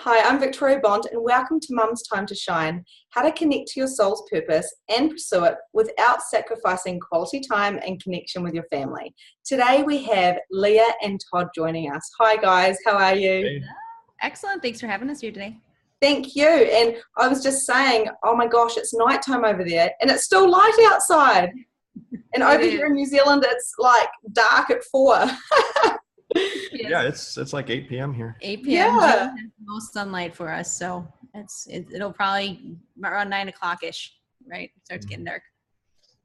Hi, I'm Victoria Bond, and welcome to Mum's Time to Shine, how to connect to your soul's purpose and pursue it without sacrificing quality time and connection with your family. Today we have Leah and Todd joining us. Hi guys, how are you? Hey. Excellent. Thanks for having us here today. Thank you. And I was just saying, oh my gosh, it's nighttime over there and it's still light outside. And over here in New Zealand, it's like dark at 4. Yeah, it's like 8 p.m. here. 8 p.m. Yeah. June has the most sunlight for us, so it'll probably around 9 o'clock-ish, right? It starts getting dark.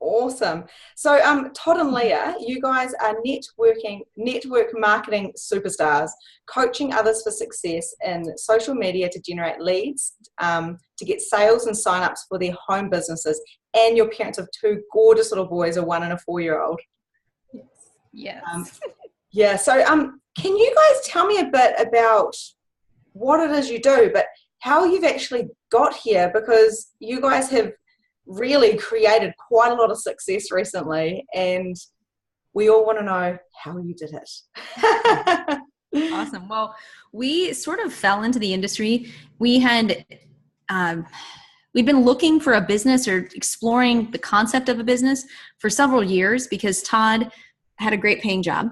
Awesome. So Todd and Leah, you guys are network marketing superstars, coaching others for success in social media to generate leads, to get sales and signups for their home businesses, and you're parents of 2 gorgeous little boys, a 1 and a 4-year-old. Yes. Yeah, so can you guys tell me a bit about what it is you do, but how you've actually got here, because you guys have really created quite a lot of success recently, and we all want to know how you did it. Awesome. Well, we sort of fell into the industry. We had we'd been looking for a business or exploring the concept of a business for several years because Todd had a great paying job.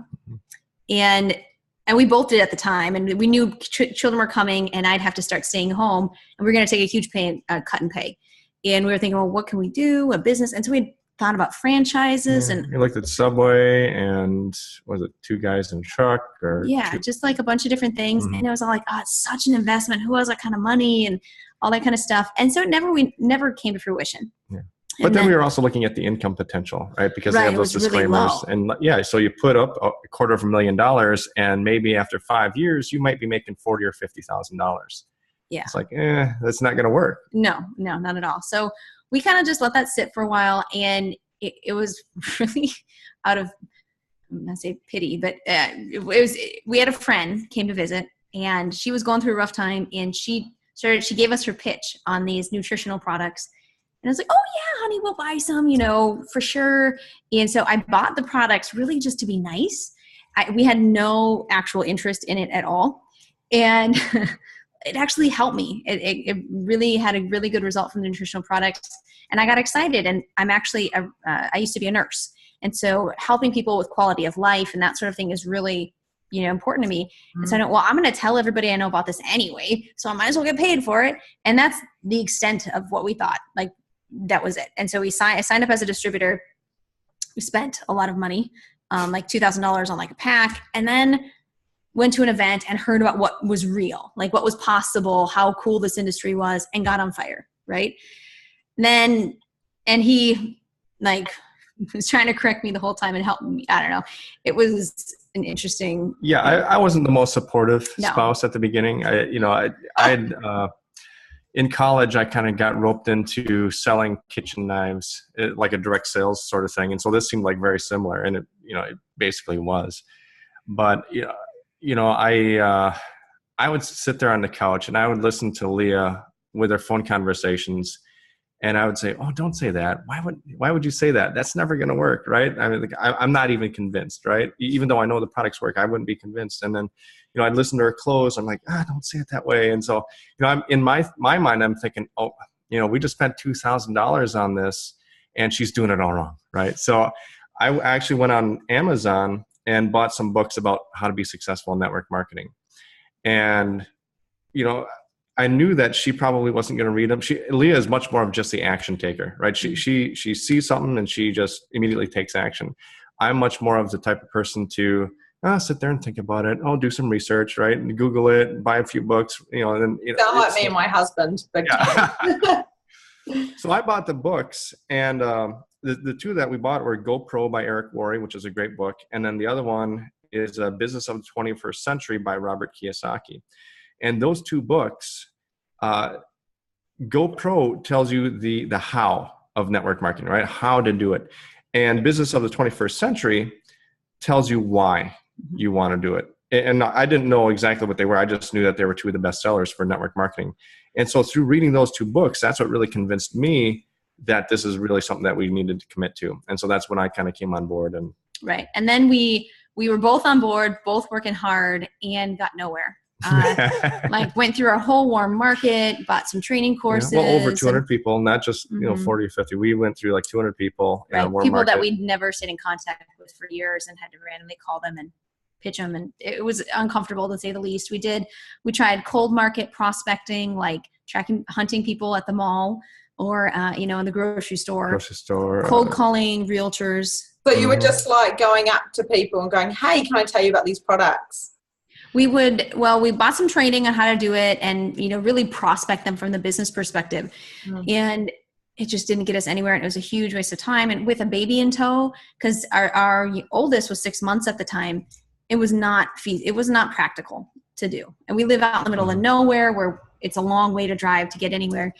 And we both did at the time, and we knew children were coming, and I'd have to start staying home, and we were going to take a huge cut in pay. And we were thinking, well, what can we do? A business. And so we thought about franchises. Yeah, and we looked at Subway and was it 2 guys in a truck or just like a bunch of different things. Mm-hmm. And it was all like, oh, it's such an investment. Who has that kind of money and all that kind of stuff. And so we never came to fruition. Yeah. But then we were also looking at the income potential, right? Because they have those disclaimers. Really low. And so you put up $250,000 and maybe after 5 years, you might be making $40,000 or $50,000. Yeah. It's like, that's not going to work. No, not at all. So we kind of just let that sit for a while, and it was really out of, I'm not say pity, but we had a friend came to visit, and she was going through a rough time, and she gave us her pitch on these nutritional products. And I was like, oh yeah, honey, we'll buy some, for sure. And so I bought the products really just to be nice. We had no actual interest in it at all. And it actually helped me. It really had a really good result from the nutritional products. And I got excited. And I'm actually, I used to be a nurse. And so helping people with quality of life and that sort of thing is really, important to me. Mm-hmm. And so I'm going to tell everybody I know about this anyway. So I might as well get paid for it. And that's the extent of what we thought. Like, that was it. And so I signed up as a distributor. We spent a lot of money, like $2,000 on like a pack, and then went to an event and heard about what was real, like what was possible, how cool this industry was, and got on fire. Right. And he was trying to correct me the whole time and help me. I don't know. It was an interesting. Yeah. I wasn't the most supportive spouse at the beginning. In college, I kind of got roped into selling kitchen knives, like a direct sales sort of thing. And so this seemed like very similar, and it basically was. But, I would sit there on the couch and I would listen to Leah with her phone conversations, and I would say, oh, don't say that. Why would you say that? That's never going to work, right? I mean, I'm not even convinced, right? Even though I know the products work, I wouldn't be convinced. And then, I'd listen to her close. I'm like, don't say it that way. And so, I'm in my mind, I'm thinking, we just spent $2,000 on this, and she's doing it all wrong, right? So I actually went on Amazon and bought some books about how to be successful in network marketing. And, I knew that she probably wasn't going to read them. Leah is much more of just the action taker, right? She sees something and she just immediately takes action. I'm much more of the type of person to sit there and think about it. I'll do some research, right? And Google it, buy a few books, and then sound like me and my husband. Yeah. So I bought the books, and the 2 that we bought were GoPro by Eric Worre, which is a great book, and then the other one is Business of the 21st Century by Robert Kiyosaki. And those 2 books, GoPro tells you the how of network marketing, right? How to do it. And Business of the 21st Century tells you why you want to do it. And I didn't know exactly what they were. I just knew that they were 2 of the best sellers for network marketing. And so through reading those 2 books, that's what really convinced me that this is really something that we needed to commit to. And so that's when I kind of came on board. And right. And then we were both on board, both working hard, and got nowhere. Like went through our whole warm market, bought some training courses. Yeah, well, over 200 people, not just, 40 or 50. We went through like 200 people in a warm people market. that we'd never stayed in contact with for years and had to randomly call them and pitch them. And it was uncomfortable to say the least. We tried cold market prospecting, like hunting people at the mall or, in the grocery store, cold calling realtors. So you were just like going up to people and going, hey, can I tell you about these products? We bought some training on how to do it and, really prospect them from the business perspective. And it just didn't get us anywhere. And it was a huge waste of time. And with a baby in tow, because our oldest was 6 months at the time, it was not practical to do. And we live out in the middle of nowhere where it's a long way to drive to get anywhere.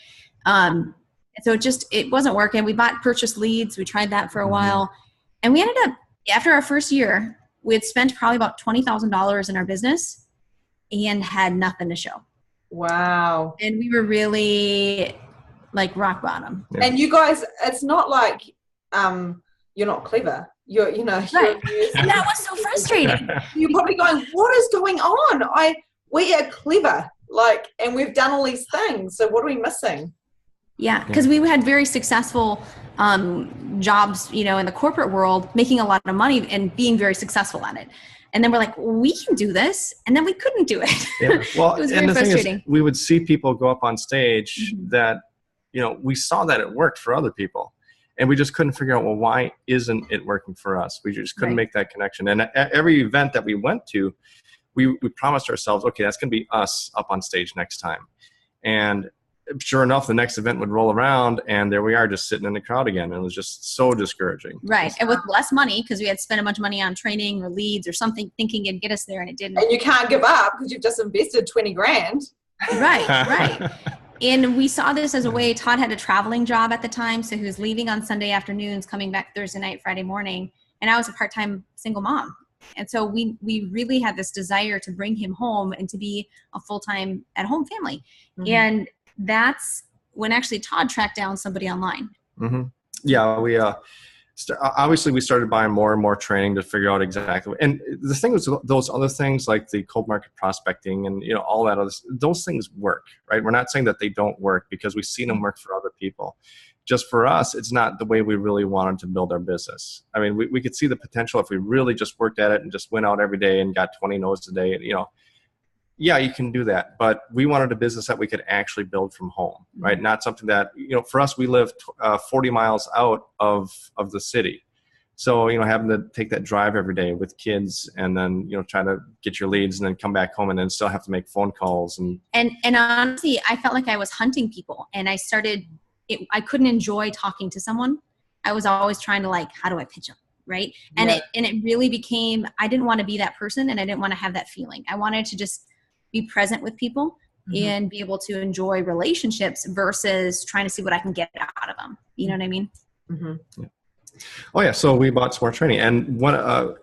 So it wasn't working. We purchased leads. We tried that for a while. And we ended up, after our first year, we had spent probably about $20,000 in our business and had nothing to show. Wow. And we were really like rock bottom. Yeah. And you guys, it's not like you're not clever. You're right. And that was so frustrating. You're probably going, what is going on? We are clever, and we've done all these things. So what are we missing? Yeah, because we had very successful jobs, in the corporate world, making a lot of money and being very successful at it. And then we're like, we can do this. And then we couldn't do it. Yeah. Well, it was very frustrating. We would see people go up on stage that, we saw that it worked for other people. And we just couldn't figure out, well, why isn't it working for us? We just couldn't make that connection. And at every event that we went to, we promised ourselves, okay, that's going to be us up on stage next time. And sure enough, the next event would roll around and there we are just sitting in the crowd again. And it was just so discouraging. Right. And with less money, because we had spent a bunch of money on training or leads or something, thinking it'd get us there, and it didn't. And you can't give up because you've just invested 20 grand. Right. And we saw this as a way. Todd had a traveling job at the time. So he was leaving on Sunday afternoons, coming back Thursday night, Friday morning. And I was a part-time single mom. And so we really had this desire to bring him home and to be a full-time at-home family. And that's when actually Todd tracked down somebody online. Yeah, we obviously we started buying more and more training to figure out exactly. And the thing was, those other things like the cold market prospecting and all that, those things work, right? We're not saying that they don't work because we've seen them work for other people. Just for us, it's not the way we really wanted to build our business. I mean, we could see the potential if we really just worked at it and just went out every day and got 20 no's a day, yeah, you can do that. But we wanted a business that we could actually build from home, right? Not something that, for us, we live 40 miles out of the city. So, having to take that drive every day with kids and then, trying to get your leads and then come back home and then still have to make phone calls. And honestly, I felt like I was hunting people, and I couldn't enjoy talking to someone. I was always trying to how do I pitch them? Right. And it really became, I didn't want to be that person, and I didn't want to have that feeling. I wanted to just be present with people and be able to enjoy relationships versus trying to see what I can get out of them. You know what I mean? Yeah. Oh yeah. So we bought some more training, and one of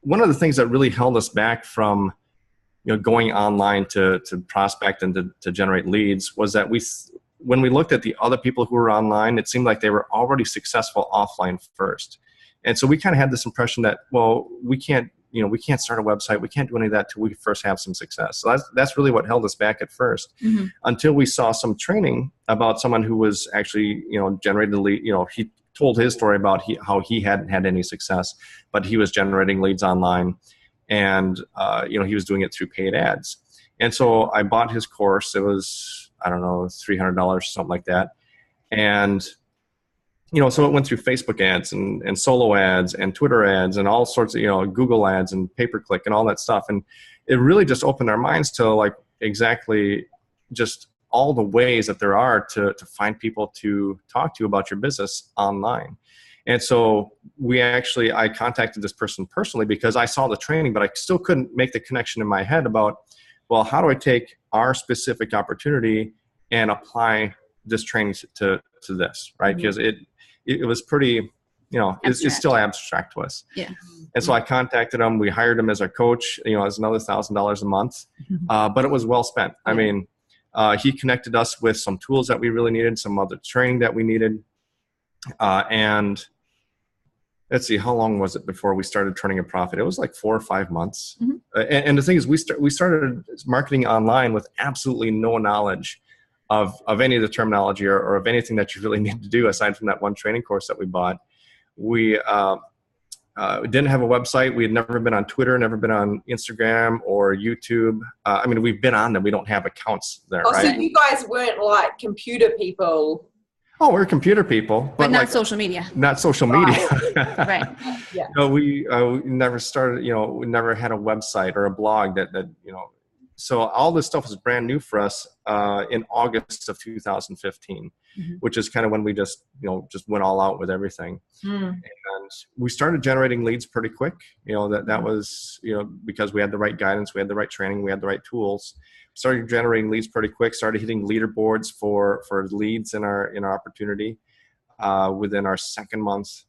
the things that really held us back from, going online to prospect and to generate leads was that when we looked at the other people who were online, it seemed like they were already successful offline first. And so we kind of had this impression that, well, we can't start a website. We can't do any of that till we first have some success. So that's really what held us back at first, until we saw some training about someone who was actually, generating the lead. He told his story about how he hadn't had any success, but he was generating leads online, and he was doing it through paid ads. And so I bought his course. It was, I don't know, $300, something like that. And so it went through Facebook ads and solo ads and Twitter ads and all sorts of, Google ads and pay-per-click and all that stuff. And it really just opened our minds to exactly just all the ways that there are to find people to talk to about your business online. And so I contacted this person personally because I saw the training, but I still couldn't make the connection in my head about, well, how do I take our specific opportunity and apply this training to this, right? Because it was pretty, it's still abstract to us. Yeah. And so I contacted him. We hired him as our coach, as another $1,000 a month. But it was well spent. I mean, he connected us with some tools that we really needed, some other training that we needed. And let's see, how long was it before we started turning a profit? It was like 4 or 5 months. Mm-hmm. And the thing is, we started marketing online with absolutely no knowledge of any of the terminology or of anything that you really need to do aside from that one training course that we bought. We didn't have a website. We had never been on Twitter, never been on Instagram or YouTube. I mean, we've been on them. We don't have accounts there, right? So you guys weren't like computer people. Oh, we're computer people, but not like, social media. Not social media. Right. Yeah. No, we never started. We never had a website or a blog that. So all this stuff was brand new for us in August of 2015, which is kind of when we just went all out with everything. And we started generating leads pretty quick. That was because we had the right guidance, we had the right training, we had the right tools. Started generating leads pretty quick. Started hitting leaderboards for leads in our opportunity within our second month,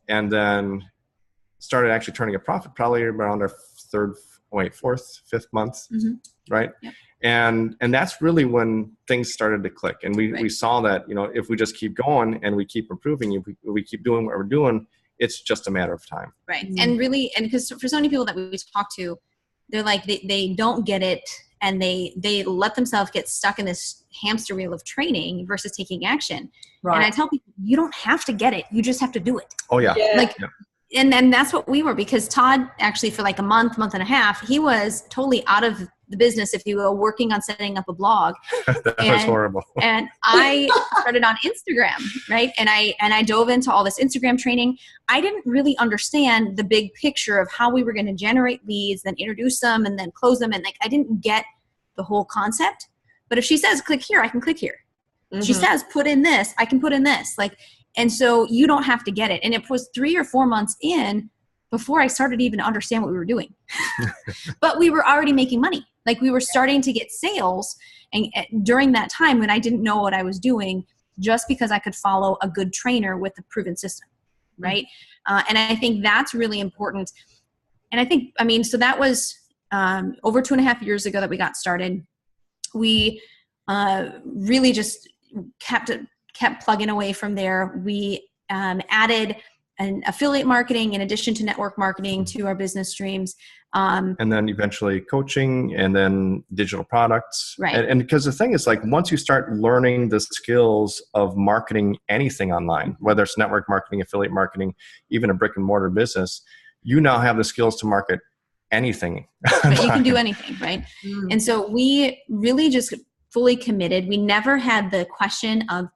and then started actually turning a profit probably around our fourth, fifth month, right? Yep. And that's really when things started to click, and we saw that if we just keep going and we keep improving, if we keep doing what we're doing, it's just a matter of time. Right. And really, and because for so many people that we talk to, they're like they don't get it. And they let themselves get stuck in this hamster wheel of training versus taking action. Right. And I tell people, you don't have to get it. You just have to do it. Oh, yeah. And then that's what we were, because Todd actually for like a month and a half, he was totally out of the business, if you will, working on setting up a blog. That was horrible. And I started on Instagram, right? And I dove into all this Instagram training. I didn't really understand the big picture of how we were going to generate leads, then introduce them, and then close them. And I didn't get the whole concept. But if she says, click here, I can click here. She says, put in this, I can put in this. And so you don't have to get it. And it was 3 or 4 months in before I started even to understand what we were doing. But we were already making money. We were starting to get sales, and during that time when I didn't know what I was doing, just because I could follow a good trainer with a proven system, right? And I think that's really important. And so that was over 2.5 years ago that we got started. We really just kept plugging away from there. We added an affiliate marketing in addition to network marketing to our business streams. And then eventually coaching, and then digital products. Right. And because the thing is, once you start learning the skills of marketing anything online, whether it's network marketing, affiliate marketing, even a brick and mortar business, you now have the skills to market anything. But you can do anything, right? And so we really just fully committed. We never had the question of,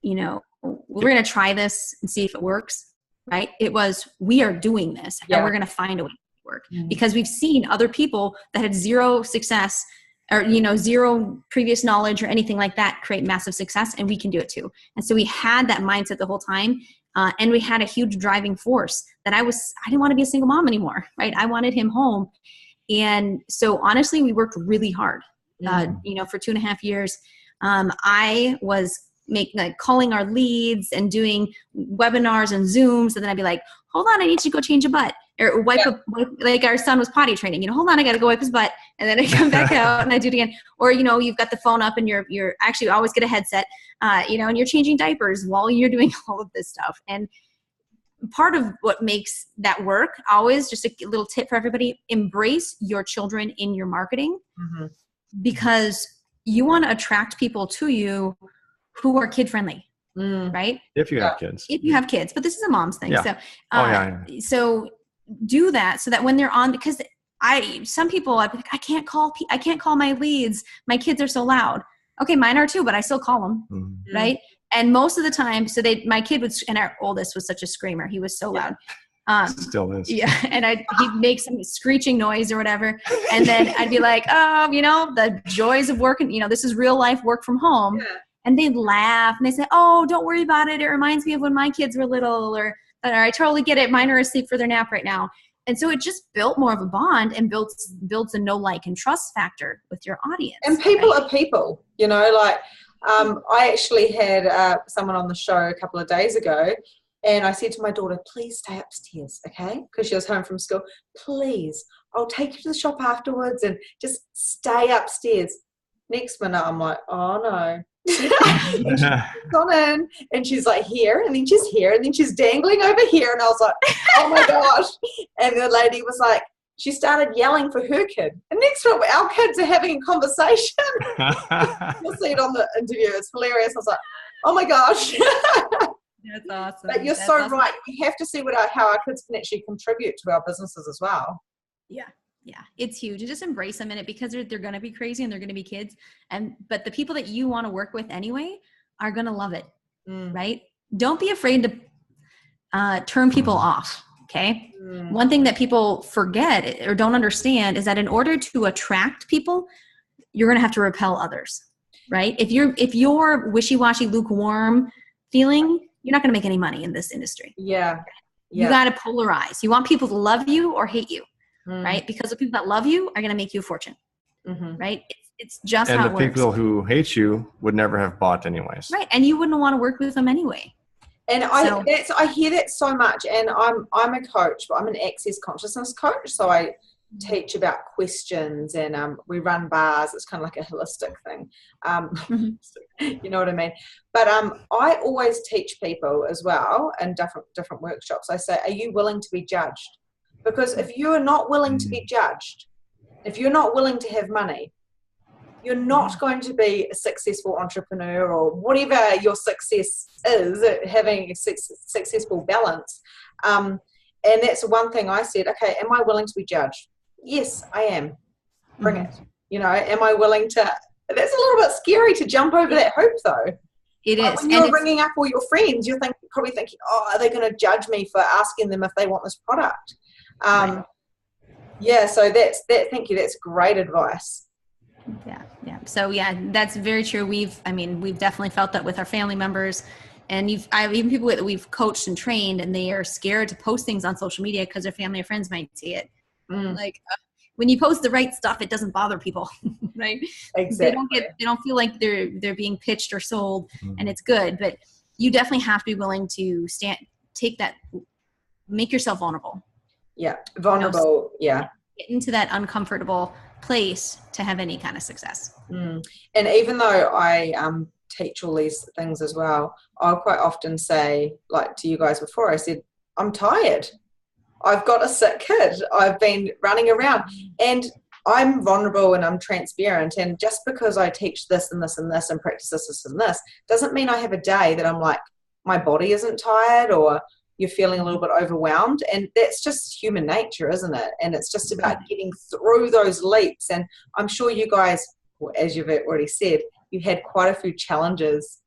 we're going to try this and see if it works, right? It was, we are doing this and we're going to find a way to work, because we've seen other people that had zero success or, zero previous knowledge or anything like that create massive success, and we can do it too. And so we had that mindset the whole time. And we had a huge driving force that I didn't want to be a single mom anymore, right? I wanted him home. And so honestly, we worked really hard, for 2.5 years. I was calling our leads and doing webinars and Zooms. And then I'd be like, hold on, I need to go change a butt, or wipe our son was potty training, hold on, I got to go wipe his butt. And then I come back out and I do it again. Or, you've got the phone up and you're actually always get a headset, and you're changing diapers while you're doing all of this stuff. And part of what makes that work, always just a little tip for everybody, embrace your children in your marketing, because you want to attract people to you who are kid friendly, right? If you have kids. If you have kids, but this is a mom's thing. Yeah. So, so do that so that when they're on, because some people, I can't call my leads. My kids are so loud. Okay, mine are too, but I still call them, right? And most of the time, my kid and our oldest was such a screamer. He was so loud. Still is. Yeah. And he'd make some screeching noise or whatever. And then I'd be like, the joys of working, this is real life work from home. Yeah. And they'd laugh and they say, oh, don't worry about it. It reminds me of when my kids were little, or I totally get it. Mine are asleep for their nap right now. And so it just built more of a bond and builds a know, like, and trust factor with your audience. And people are people, I actually had someone on the show a couple of days ago, and I said to my daughter, please stay upstairs, okay? Because she was home from school. Please, I'll take you to the shop afterwards and just stay upstairs. Next minute, I'm like, oh no. And she's gone in, and she's like here, and then she's here, and then she's dangling over here, and I was like, oh my gosh. And the lady was like, she started yelling for her kid, and next to it, our kids are having a conversation. You'll see it on the interview. It's hilarious. I was like, oh my gosh. That's awesome. But you're so right. We have to see how our kids can actually contribute to our businesses as well. Yeah. Yeah. It's huge. And just embrace them in it, because they're going to be crazy and they're going to be kids. But the people that you want to work with anyway are going to love it. Right. Don't be afraid to turn people off. Okay. One thing that people forget or don't understand is that in order to attract people, you're going to have to repel others. Right. If you're wishy-washy, lukewarm feeling, you're not going to make any money in this industry. Yeah. You got to polarize. You want people to love you or hate you. Right? Because the people that love you are going to make you a fortune. Right? It's just how it works. And the people who hate you would never have bought anyways. Right. And you wouldn't want to work with them anyway. And I hear that so much. And I'm a coach, but I'm an access consciousness coach. So I teach about questions, and we run bars. It's kind of like a holistic thing. You know what I mean? But I always teach people as well in different workshops. I say, are you willing to be judged? Because if you are not willing to be judged, if you're not willing to have money, you're not going to be a successful entrepreneur, or whatever your success is, having a successful balance. And that's one thing I said, okay, am I willing to be judged? Yes, I am. Bring it. You know, am I willing to? That's a little bit scary to jump over that hoop, though. It is. When you're ringing up all your friends, you're probably thinking, oh, are they going to judge me for asking them if they want this product? Right. Yeah, so thank you. That's great advice. Yeah. So yeah, that's very true. We've definitely felt that with our family members, and even people that we've coached and trained, and they are scared to post things on social media because their family or friends might see it. Like when you post the right stuff, it doesn't bother people, right? Exactly. They don't feel like they're being pitched or sold, and it's good. But you definitely have to be willing to make yourself vulnerable. Yeah, vulnerable. Yeah, get into that uncomfortable place to have any kind of success. And even though I teach all these things as well, I'll quite often say, like to you guys before, I said, I'm tired. I've got a sick kid. I've been running around, and I'm vulnerable and I'm transparent. And just because I teach this and this and this and practice this and this doesn't mean I have a day that I'm like, my body isn't tired, or you're feeling a little bit overwhelmed. And that's just human nature, isn't it? And it's just about getting through those leaps. And I'm sure you guys, as you've already said, you had quite a few challenges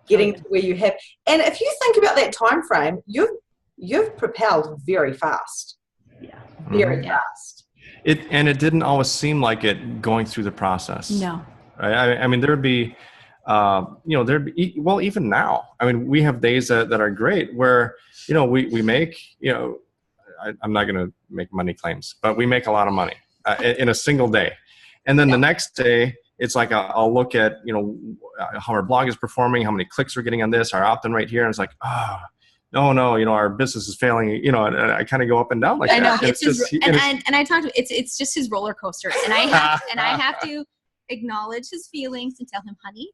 getting to where you have. And if you think about that time frame, you've propelled very fast. Yeah. Very fast. It didn't always seem like it going through the process. No. Right? I mean, there'd be, even now, I mean, we have days that are great where, we make, I'm not going to make money claims, but we make a lot of money in a single day. And then the next day, it's like I'll look at, how our blog is performing, how many clicks we're getting on this, our opt-in rate here. And it's like, no, our business is failing, and I kind of go up and down like that. I know. And I talked to it's just his roller coaster. And I have to acknowledge his feelings and tell him, honey,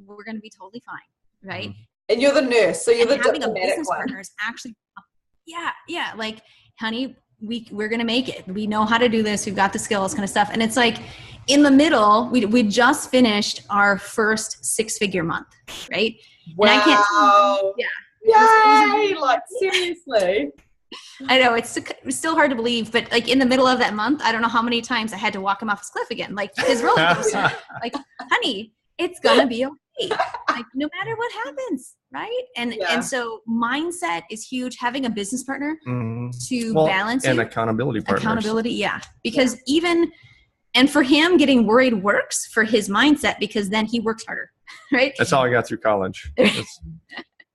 we're going to be totally fine. Right. And you're the nurse. So you're the having a business one. partner is actually, yeah. Like, honey, we're going to make it. We know how to do this. We've got the skills, kind of stuff. And it's like in the middle, we just finished our first 6-figure month. Right. Wow. And I can't, Yay! Like, seriously. I know it's still hard to believe, but like in the middle of that month, I don't know how many times I had to walk him off his cliff again. Like his roller coaster. Like, honey, it's gonna be okay. Like no matter what happens, right? And so mindset is huge. Having a business partner to balance and accountability partners. Accountability, because and for him, getting worried works for his mindset because then he works harder, right? That's how I got through college.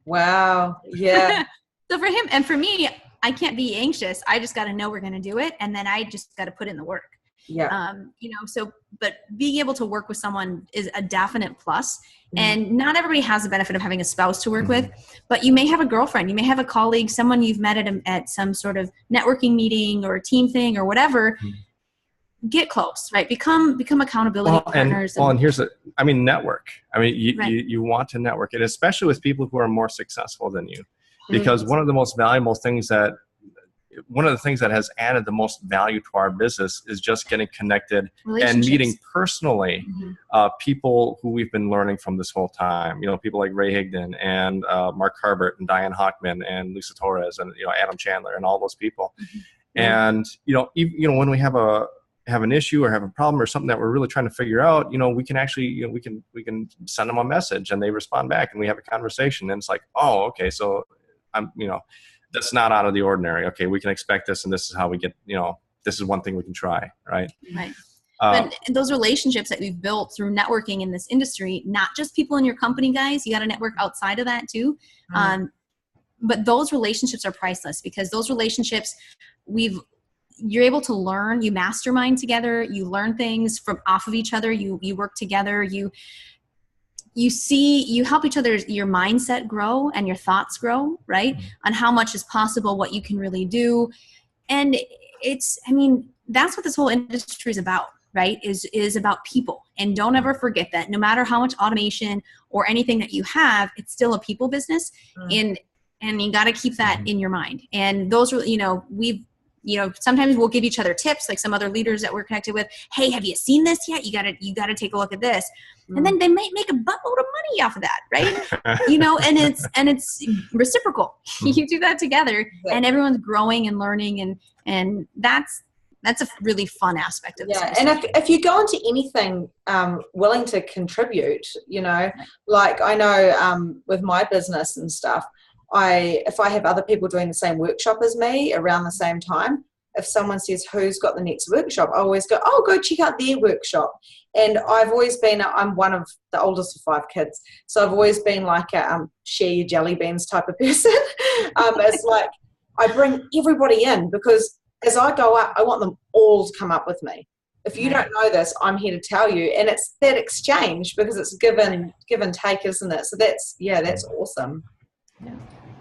Wow. Yeah. So for him and for me, I can't be anxious. I just got to know we're going to do it. And then I just got to put in the work. Yeah. But being able to work with someone is a definite plus. And not everybody has the benefit of having a spouse to work with, but you may have a girlfriend, you may have a colleague, someone you've met at some sort of networking meeting or a team thing or whatever. get close, right? Become accountability partners. And here's network. You want to network, and especially with people who are more successful than you, because one of the most valuable things one of the things that has added the most value to our business is just getting connected and meeting personally people who we've been learning from this whole time. People like Ray Higdon and Mark Harbert and Diane Hockman and Lisa Torres and Adam Chandler and all those people. And when we have an issue or have a problem or something that we're really trying to figure out, we can actually we can send them a message and they respond back and we have a conversation, and it's like, oh, okay, so I'm that's not out of the ordinary. Okay, we can expect this, and this is how we get, this is one thing we can try, right? Right. But those relationships that we've built through networking in this industry, not just people in your company, guys, you got to network outside of that too. But those relationships are priceless, because those relationships you're able to learn, you mastermind together, you learn things from off of each other, you work together, you help each other, your mindset grow and your thoughts grow, right? On how much is possible, what you can really do. And that's what this whole industry is about, right? Is about people. And don't ever forget that no matter how much automation or anything that you have, it's still a people business. And you got to keep that in your mind. And those are, sometimes we'll give each other tips, like some other leaders that we're connected with. Hey, have you seen this yet? You got to take a look at this. And then they might make a buttload of money off of that, right? And it's reciprocal. You do that together, and everyone's growing and learning, and that's a really fun aspect of this. Yeah, and if you go into anything willing to contribute, like I know with my business and stuff, if I have other people doing the same workshop as me around the same time, if someone says who's got the next workshop, I always go, go check out their workshop. And I've always been, I'm one of the oldest of 5 kids, so I've always been like a share your jelly beans type of person. It's like I bring everybody in, because as I go up, I want them all to come up with me. If you don't know this, I'm here to tell you. And it's that exchange, because it's give and take, isn't it? So that's awesome. Yeah,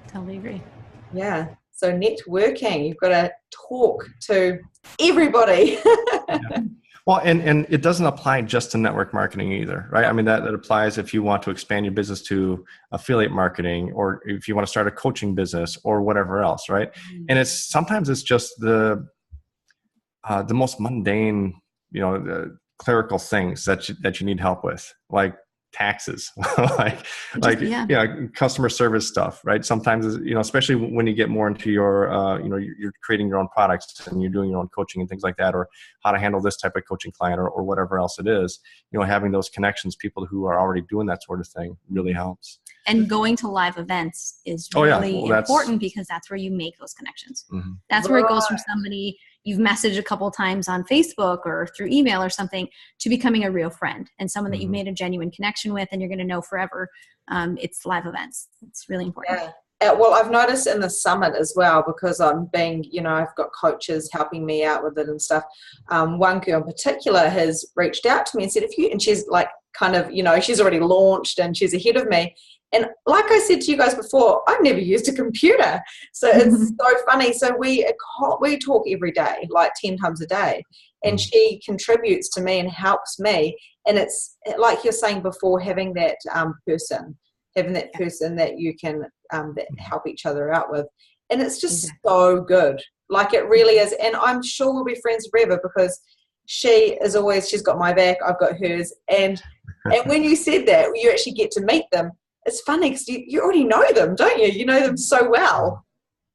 totally agree. Yeah. So networking, you've got to talk to everybody. Well, and it doesn't apply just to network marketing either, right? That applies if you want to expand your business to affiliate marketing, or if you want to start a coaching business or whatever else, right? And sometimes it's just the most mundane, clerical things that you need help with, like taxes, like customer service stuff, right? Sometimes, especially when you get more into your, you're creating your own products and you're doing your own coaching and things like that, or how to handle this type of coaching client or whatever else it is, having those connections, people who are already doing that sort of thing really helps. And going to live events is really important, because that's where you make those connections. That's where it goes from somebody you've messaged a couple of times on Facebook or through email or something to becoming a real friend and someone that you've made a genuine connection with and you're going to know forever. It's live events. It's really important. Yeah. Well, I've noticed in the summit as well, because I'm being, I've got coaches helping me out with it and stuff. One girl in particular has reached out to me and said, and she's like kind of, she's already launched and she's ahead of me. And like I said to you guys before, I've never used a computer. So it's so funny. So we talk every day, like 10 times a day. And she contributes to me and helps me. And it's like you're saying before, having that person that you can that help each other out with. And it's just so good. Like it really is. And I'm sure we'll be friends forever, because she is always, she's got my back, I've got hers. And when you said that, you actually get to meet them. It's funny because you already know them, don't you? You know them so well.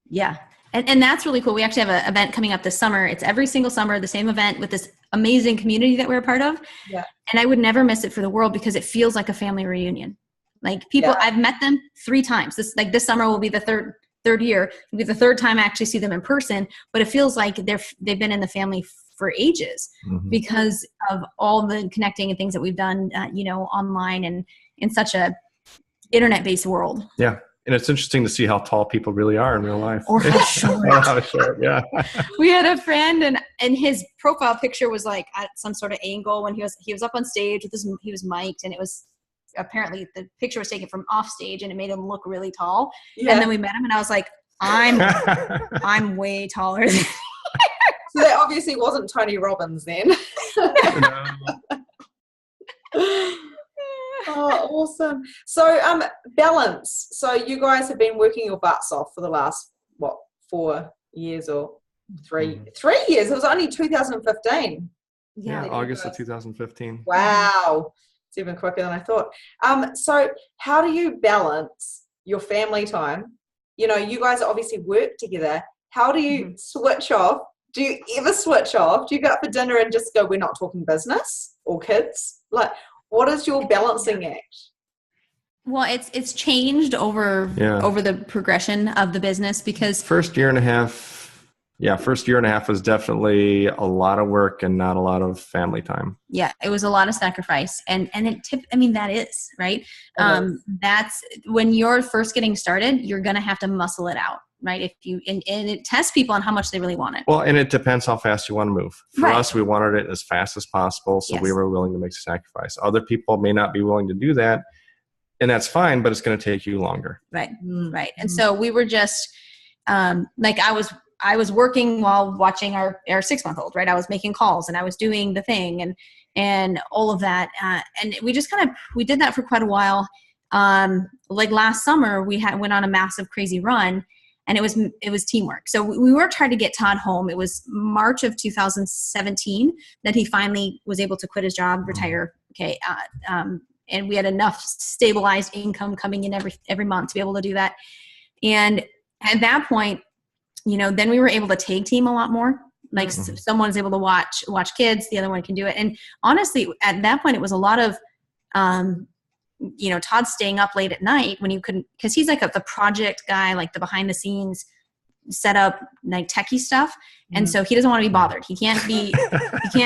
Yeah. And that's really cool. We actually have an event coming up this summer. It's every single summer, the same event with this amazing community that we're a part of. Yeah. And I would never miss it for the world, because it feels like a family reunion. Like people, I've met them 3 times. This summer will be the third year. It'll be the 3rd time I actually see them in person, but it feels like they've been in the family for ages because of all the connecting and things that we've done, online and in such a internet-based world. Yeah. And it's interesting to see how tall people really are in real life. Or how short. Yeah. We had a friend and his profile picture was like at some sort of angle when he was up on stage with he was mic'd, and it was apparently the picture was taken from off stage and it made him look really tall. Yeah. And then we met him and I was like, I'm way taller than So obviously wasn't Tony Robbins then. Oh, awesome. So balance. So you guys have been working your butts off for the last 4 years or 3 years. It was only 2015. Yeah, August of 2015. Wow. It's even quicker than I thought. So how do you balance your family time? You know, you guys obviously work together. How do you switch off? Do you ever switch off? Do you go out for dinner and just go, we're not talking business or kids? Like, what is your balancing act? Well, it's changed over the progression of the business, because first year and a half was definitely a lot of work and not a lot of family time. Yeah, it was a lot of sacrifice, and that is right. That's when you're first getting started, you're gonna have to muscle it out, right? If you and it tests people on how much they really want it. Well, and it depends how fast you want to move. For us, we wanted it as fast as possible, so we were willing to make a sacrifice. Other people may not be willing to do that, and that's fine, but it's going to take you longer. Right, right. And so we were just I was working while watching our 6-month-old, right? I was making calls and I was doing the thing and all of that. And we just we did that for quite a while. Like last summer, we went on a massive crazy run, and it was teamwork. So we were trying to get Todd home. It was March of 2017 that he finally was able to quit his job, retire. Okay. And we had enough stabilized income coming in every month to be able to do that. And at that point, then we were able to tag team a lot more. Like someone's able to watch kids, the other one can do it. And honestly, at that point, it was a lot of, Todd staying up late at night when you couldn't, because he's like the project guy, like the behind the scenes set up, like techie stuff. And so he doesn't want to be bothered. He can't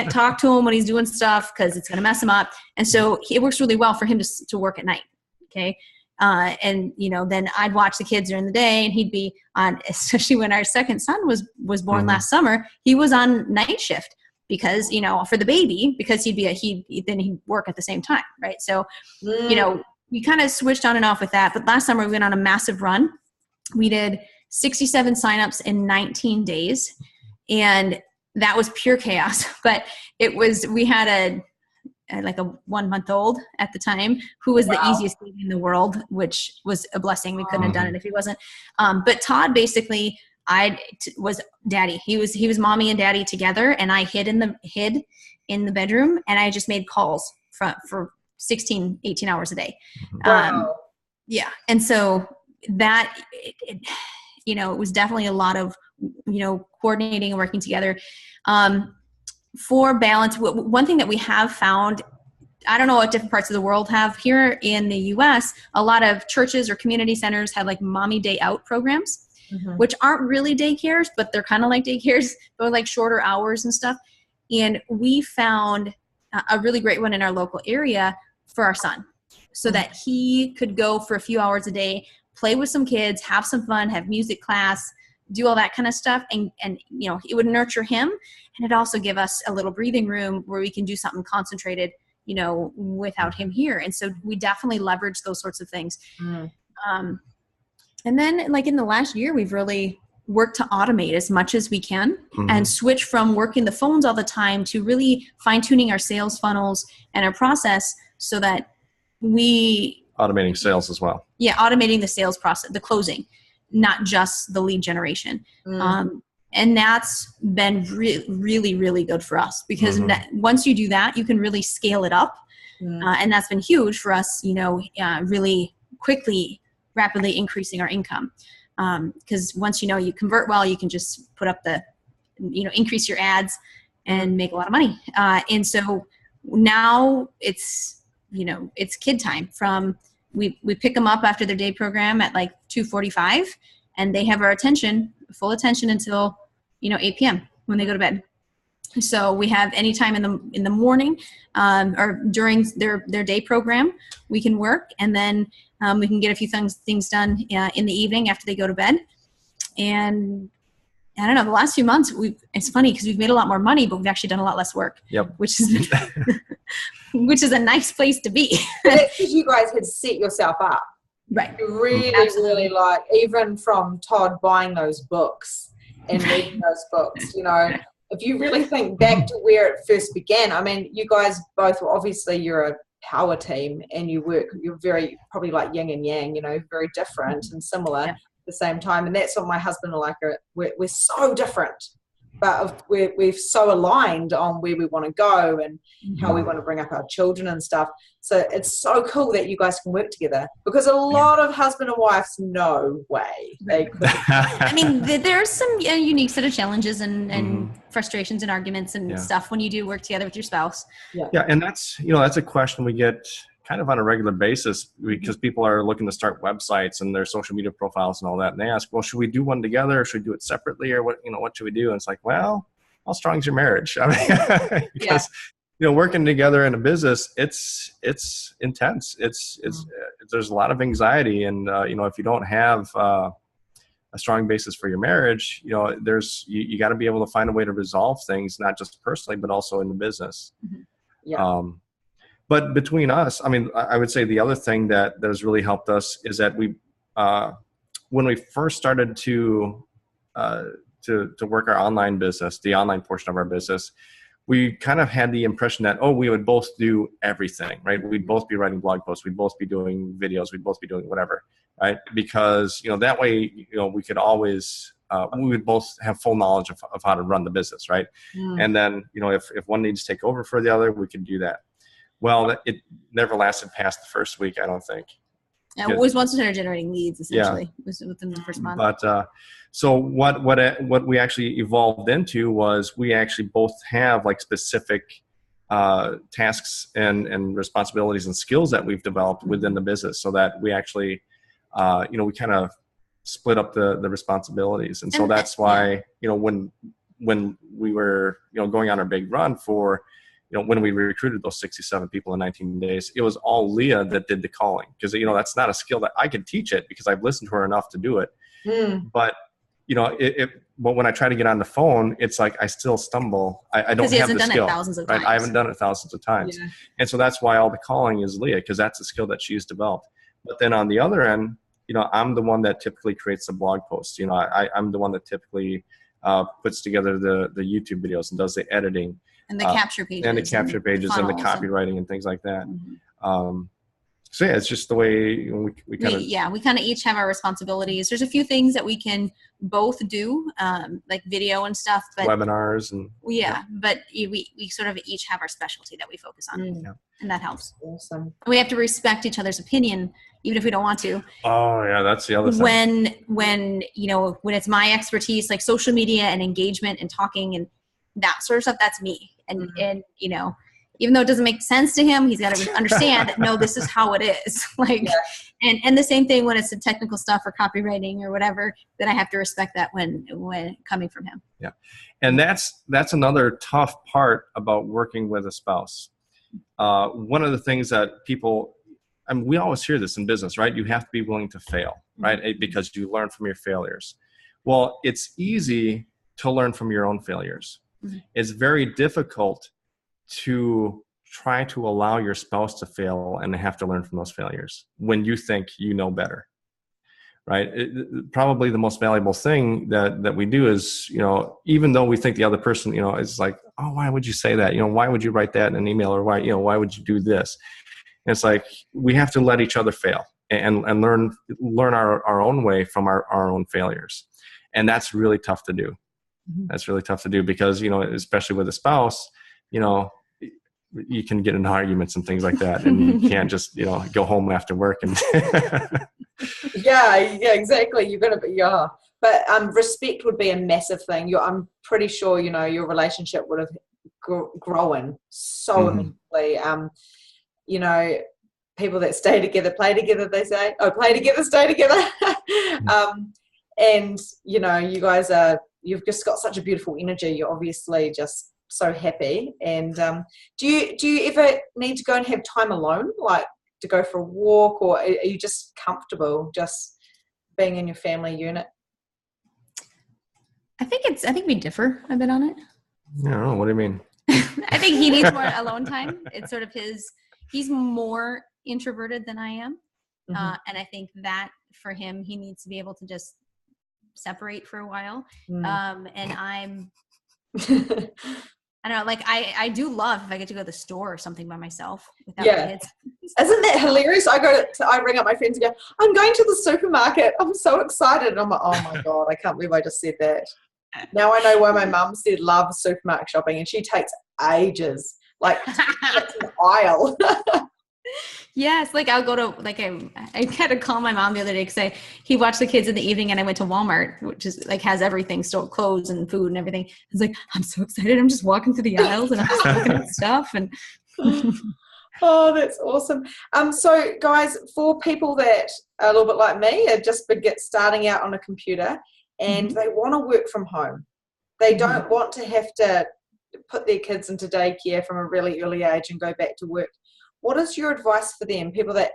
talk to him when he's doing stuff because it's going to mess him up. And so it works really well for him to work at night. Okay. And then I'd watch the kids during the day, and he'd be on, especially when our second son was born last summer, he was on night shift because, for the baby, because he'd work at the same time. Right. So, we kind of switched on and off with that. But last summer we went on a massive run. We did 67 signups in 19 days, and that was pure chaos. But we had a 1-month-old at the time who was the easiest baby in the world, which was a blessing. We couldn't have done it if he wasn't. But Todd basically, was daddy. He was mommy and daddy together, and I hid in the bedroom, and I just made calls for 16, 18 hours a day. Wow. Yeah. And so that, it was definitely a lot of, coordinating and working together. For balance, one thing that we have found, I don't know what different parts of the world have, here in the US, a lot of churches or community centers have like mommy day out programs, which aren't really daycares, but they're kind of like daycares, but like shorter hours and stuff. And we found a really great one in our local area for our son, so that he could go for a few hours a day, play with some kids, have some fun, have music class, do all that kind of stuff. And it would nurture him. And it also give us a little breathing room where we can do something concentrated, without him here. And so we definitely leverage those sorts of things. And then like in the last year, we've really worked to automate as much as we can and switch from working the phones all the time to really fine tuning our sales funnels and our process so that automating sales as well. Yeah. Automating the sales process, the closing, not just the lead generation. And that's been really, really good for us, because once you do that, you can really scale it up. And that's been huge for us, really quickly, rapidly increasing our income. Because once you convert well, you can just put up increase your ads and make a lot of money. And so now it's kid time. We pick them up after their day program at like 2:45, and they have our full attention until 8 p.m. when they go to bed. So we have any time in the morning or during their day program, we can work, and then we can get a few things done in the evening after they go to bed. And I don't know, the last few months it's funny because we've made a lot more money, but we've actually done a lot less work. Yep. Which is a nice place to be. That's because you guys had set yourself up. Right. Really, really even from Todd buying those books and reading those books, if you really think back to where it first began, I mean, you guys both, obviously you're a power team and you're very, probably like yin and yang, very different and similar at the same time. And that's what my husband and like we're so different, but we're so aligned on where we want to go and how we want to bring up our children and stuff. So it's so cool that you guys can work together, because a lot of husband and wives, no way they could. I mean, there's some unique set of challenges and frustrations and arguments and stuff when you do work together with your spouse. Yeah, and that's that's a question we get kind of on a regular basis, because people are looking to start websites and their social media profiles and all that, and they ask, well, should we do one together or should we do it separately, or what should we do? And it's like, well, how strong is your marriage? I mean, because working together in a business, it's intense. It's there's a lot of anxiety, and if you don't have a strong basis for your marriage, you got to be able to find a way to resolve things, not just personally, but also in the business. But between us, I mean, I would say the other thing that has really helped us is that when we first started to work our online business, the online portion of our business, we kind of had the impression that, we would both do everything, right? We'd both be writing blog posts. We'd both be doing videos. We'd both be doing whatever, right? Because, that way, we could always, we would both have full knowledge of how to run the business, right? And then, if one needs to take over for the other, we could do that. Well, it never lasted past the first week, I don't think. Yeah, it was once we started generating leads, essentially. It was within the first month. But so what we actually evolved into was we actually both have like specific tasks and responsibilities and skills that we've developed within the business, so that we actually, we kind of split up the responsibilities. And so that's why, when we were, going on our big run for, when we recruited those 67 people in 19 days, it was all Leah that did the calling, because, that's not a skill that I could teach it, because I've listened to her enough to do it. But, but when I try to get on the phone, it's like I still stumble. I don't have the skill. Right? I haven't done it thousands of times. Yeah. And so that's why all the calling is Leah, because that's a skill that she's developed. But then on the other end, I'm the one that typically creates the blog posts. I'm the one that typically puts together the YouTube videos and does the editing. And the capture pages. And the capture pages and the copywriting and things like that. So it's just the way we kind of... we kind of each have our responsibilities. There's a few things that we can both do, like video and stuff. But webinars and... but we sort of each have our specialty that we focus on. And that helps. Awesome. We have to respect each other's opinion, even if we don't want to. Oh, yeah, that's the other thing. When it's my expertise, like social media and engagement and talking and that sort of stuff, that's me. And even though it doesn't make sense to him, he's got to understand that, no, this is how it is. And the same thing when it's the technical stuff or copywriting or whatever, then I have to respect that when coming from him. Yeah. And that's another tough part about working with a spouse. One of the things that people, we always hear this in business, right? You have to be willing to fail, right? Because you learn from your failures. Well, it's easy to learn from your own failures. It's very difficult to try to allow your spouse to fail and have to learn from those failures when you think you know better, right? Probably the most valuable thing that we do is, even though we think the other person, is like, oh, why would you say that? Why would you write that in an email, or why would you do this? And it's like, we have to let each other fail and learn our own way from our own failures. And that's really tough to do. That's really tough to do because, especially with a spouse, you can get into arguments and things like that, and you can't just, go home after work and. yeah, exactly. You're going to be, but respect would be a massive thing. I'm pretty sure, your relationship would have grown so immensely. People that stay together, play together, they say. Oh, play together, stay together. And, you guys you've just got such a beautiful energy. You're obviously just so happy. And do you ever need to go and have time alone, like to go for a walk, or are you just comfortable just being in your family unit? I think we differ a bit on it. I don't know. What do you mean? I think he needs more alone time. It's sort of he's more introverted than I am. And I think that for him, he needs to be able to just separate for a while. And I don't know, like I do love if I get to go to the store or something by myself without kids. Isn't that hilarious? I ring up my friends and go, I'm going to the supermarket. I'm so excited. And I'm like, oh my God, I can't believe I just said that. Now I know why my mum said love supermarket shopping, and she takes ages, like it's an aisle. Yes, like I'll go to, like I had to call my mom the other day because he watched the kids in the evening, and I went to Walmart, which is like has everything, still clothes and food and everything. I was like, I'm so excited. I'm just walking through the aisles and I'm just looking at stuff. And oh, that's awesome. So guys, for people that are a little bit like me, are just starting out on a computer and they want to work from home. They don't want to have to put their kids into daycare from a really early age and go back to work. What is your advice for them? People that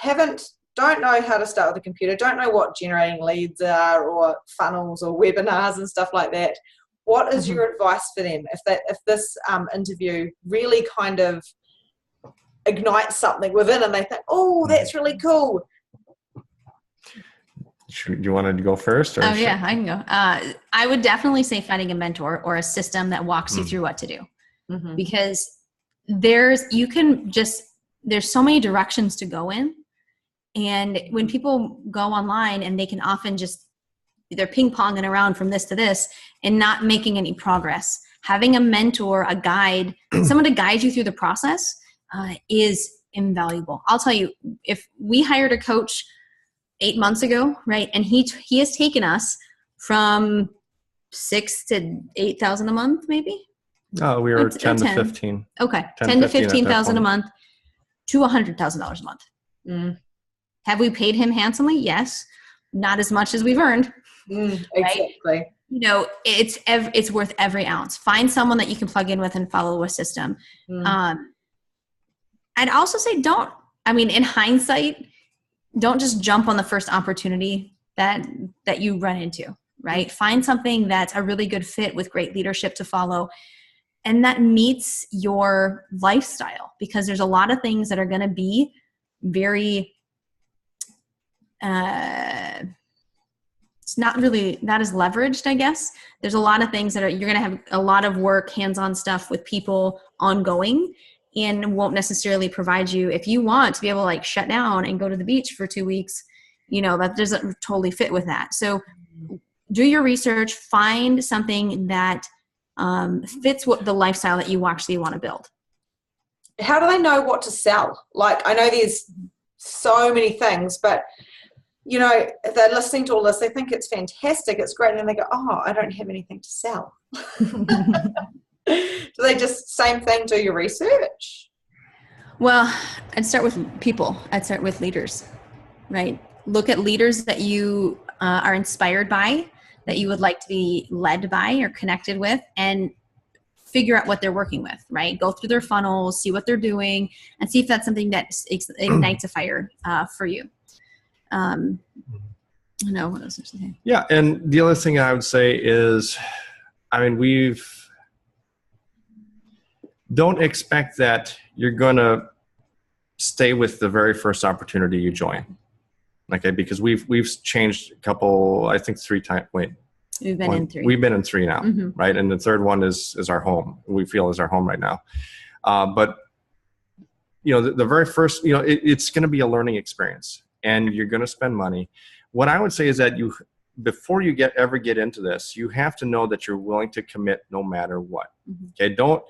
don't know how to start with a computer, don't know what generating leads are or funnels or webinars and stuff like that. What is your advice for them if this interview really kind of ignites something within and they think, oh, that's really cool? Do you want to go first? Yeah, I can go. I would definitely say finding a mentor or a system that walks you through what to do, because there's so many directions to go in. And when people go online and they can often they're ping-ponging around from this to this and not making any progress, having a mentor, a guide, someone to guide you through the process is invaluable. I'll tell you, if we hired a coach 8 months ago, right, and he has taken us from 6,000 to 8,000 a month, maybe. Oh, we were 10 to 15. Okay, 10 to 15,000 a month to $100,000 a month. Have we paid him handsomely? Yes, not as much as we've earned. Exactly. Right? You know, it's worth every ounce. Find someone that you can plug in with and follow a system. I'd also say in hindsight, don't just jump on the first opportunity that you run into, right? Find something that's a really good fit with great leadership to follow and that meets your lifestyle, because there's a lot of things that are going to be very, it's not as leveraged, I guess. There's a lot of things you're going to have a lot of work, hands-on stuff with people ongoing, and won't necessarily provide you, if you want to be able to like shut down and go to the beach for 2 weeks, that doesn't totally fit with that. So do your research, find something that fits what the lifestyle that you actually want to build. How do they know what to sell? Like, I know there's so many things, but if they're listening to all this, they think it's fantastic, it's great, and then they go, oh, I don't have anything to sell. Do they just same thing, do your research? Well, I'd start with people. I'd start with leaders, right? Look at leaders that you are inspired by, that you would like to be led by or connected with, and figure out what they're working with, right? Go through their funnels, see what they're doing, and see if that's something that ignites a fire for you. I don't know what else I should say. Yeah, and the other thing I would say is, don't expect that you're going to stay with the very first opportunity you join. Okay, because we've changed a couple, I think 3 times. We've been in 3. We've been in 3 now, right? And the third one is our home. We feel is our home right now. But the very first, it's going to be a learning experience, and you're going to spend money. What I would say is that before you ever get into this, you have to know that you're willing to commit no matter what. Okay, don't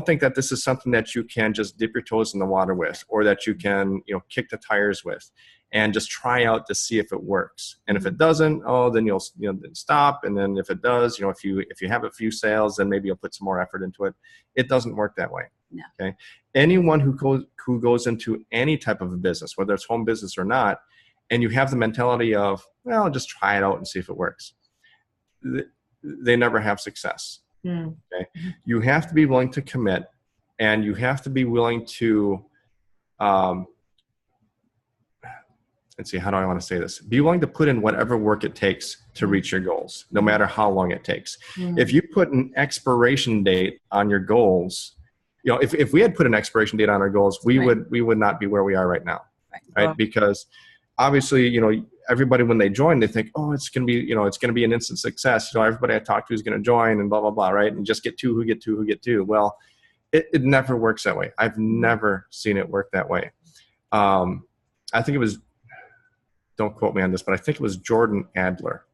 think that this is something that you can just dip your toes in the water with, or that you can kick the tires with, and just try out to see if it works. And if it doesn't, then you'll then stop. And then if it does, if you have a few sales, then maybe you'll put some more effort into it. It doesn't work that way. No. Okay. Anyone who goes into any type of a business, whether it's home business or not, and you have the mentality of, well, just try it out and see if it works, they never have success. Okay. You have to be willing to commit, and you have to be willing to, let's see, how do I want to say this? Be willing to put in whatever work it takes to reach your goals, no matter how long it takes. If you put an expiration date on your goals, if we had put an expiration date on our goals, we would not be where we are right now, right? Because obviously, everybody, when they join, they think, oh, it's going to be, it's going to be an instant success. Everybody I talk to is going to join and blah, blah, blah. Right. And just get two who get two who get two. Well, it never works that way. I've never seen it work that way. I think it was, don't quote me on this, but I think it was Jordan Adler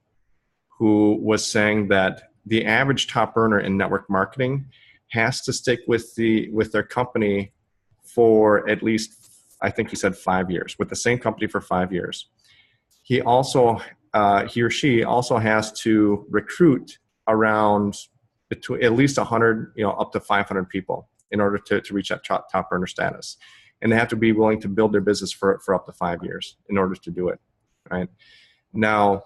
who was saying that the average top earner in network marketing has to stick with their company for at least, I think he said 5 years, with the same company for 5 years. He also, he or she also has to recruit around between at least 100, up to 500 people in order to reach that top earner status. And they have to be willing to build their business for up to 5 years in order to do it, right? Now,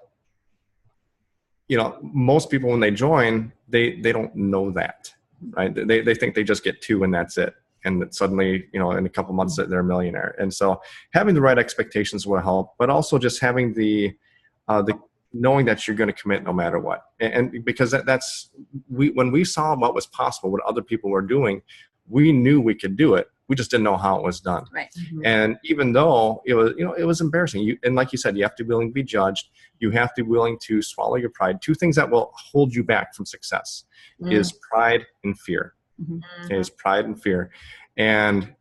most people, when they join, they don't know that, right? They think they just get two and that's it. And that suddenly, in a couple months, they're a millionaire. And so having the right expectations will help, but also just having the knowing that you're going to commit no matter what. And because when we saw what was possible, what other people were doing, we knew we could do it. We just didn't know how it was done. Right. Mm-hmm. And even though it was, it was embarrassing. And like you said, you have to be willing to be judged. You have to be willing to swallow your pride. Two things that will hold you back from success is pride and fear. Mm-hmm. Okay, is pride and fear. And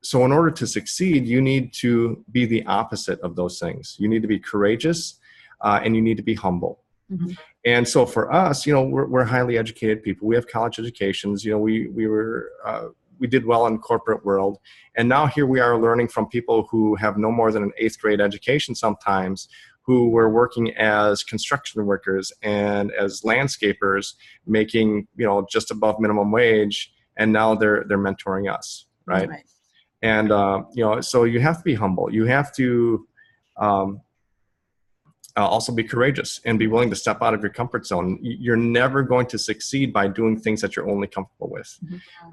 so in order to succeed, you need to be the opposite of those things. You need to be courageous and you need to be humble. Mm-hmm. And so for us, we're highly educated people. We have college educations. We did well in corporate world. And now here we are learning from people who have no more than an 8th grade education sometimes, who were working as construction workers and as landscapers, making, just above minimum wage. And now they're mentoring us, right? And, so you have to be humble. You have to also be courageous and be willing to step out of your comfort zone. You're never going to succeed by doing things that you're only comfortable with,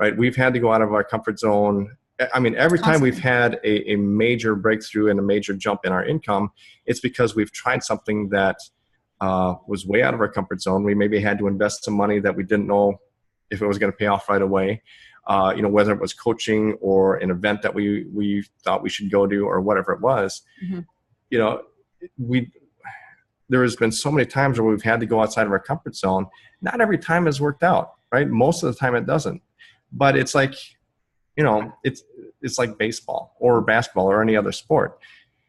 right? We've had to go out of our comfort zone. I mean, every time we've had a major breakthrough and a major jump in our income, it's because we've tried something that was way out of our comfort zone. We maybe had to invest some money that we didn't know if it was going to pay off right away. Whether it was coaching or an event that we thought we should go to or whatever it was, there has been so many times where we've had to go outside of our comfort zone. Not every time has worked out, right? Most of the time it doesn't. But it's like, it's like baseball or basketball or any other sport.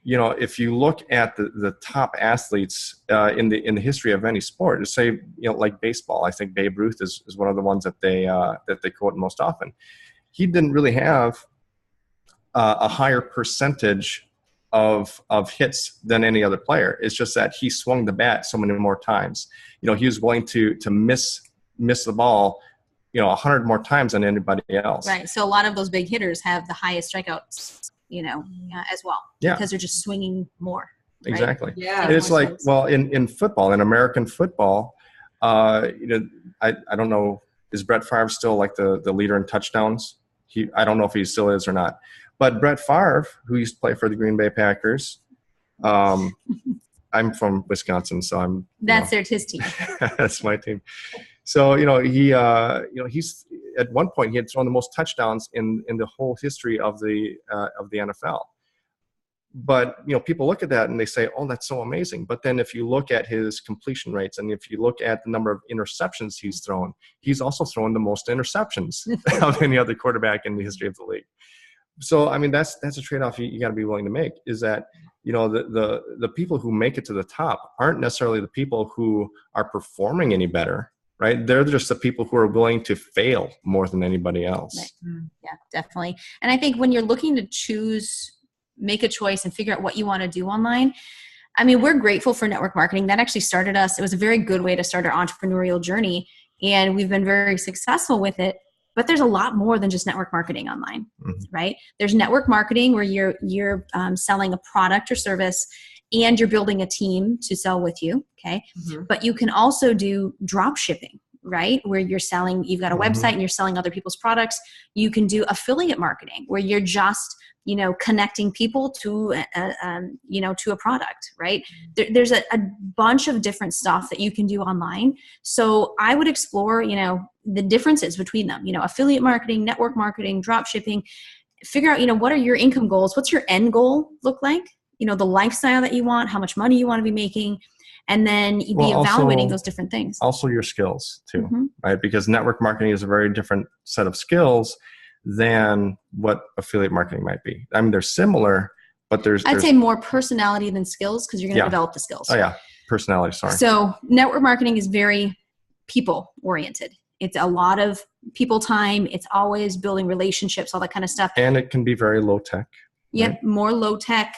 If you look at the top athletes in the history of any sport, say, like baseball, I think Babe Ruth is one of the ones that they quote most often. He didn't really have a higher percentage of hits than any other player. It's just that he swung the bat so many more times. He was willing to miss the ball 100 more times than anybody else. Right. So a lot of those big hitters have the highest strikeouts, as well. Yeah. Because they're just swinging more. Right? Exactly. Yeah. And it's like, well, in football, in American football, I don't know, is Brett Favre still like the leader in touchdowns? I don't know if he still is or not. But Brett Favre, who used to play for the Green Bay Packers, I'm from Wisconsin, so that's his team. That's my team. So he's at one point he had thrown the most touchdowns in the whole history of the NFL. But people look at that and they say, "Oh, that's so amazing." But then if you look at his completion rates and if you look at the number of interceptions he's thrown, he's also thrown the most interceptions of any other quarterback in the history of the league. So I mean that's a trade-off you got to be willing to make. Is that the people who make it to the top aren't necessarily the people who are performing any better. Right? They're just the people who are willing to fail more than anybody else. Right. Yeah, definitely. And I think when you're looking to make a choice and figure out what you want to do online, I mean, we're grateful for network marketing. That actually started us. It was a very good way to start our entrepreneurial journey. And we've been very successful with it. But there's a lot more than just network marketing online, right? There's network marketing where you're selling a product or service and you're building a team to sell with you, okay? But you can also do drop shipping, right? Where you've got a website and you're selling other people's products. You can do affiliate marketing where you're just, connecting people to, to a product, right? There's a bunch of different stuff that you can do online. So I would explore, the differences between them, affiliate marketing, network marketing, drop shipping, figure out, what are your income goals? What's your end goal look like? the lifestyle that you want, how much money you want to be making, and then you'd be evaluating those different things. Also your skills too, right? Because network marketing is a very different set of skills than what affiliate marketing might be. I mean, they're similar, but I'd say more personality than skills, because you're going to develop the skills. Oh yeah, personality, sorry. So network marketing is very people oriented. It's a lot of people time. It's always building relationships, all that kind of stuff. And it can be very low tech. Yep, right? more low tech,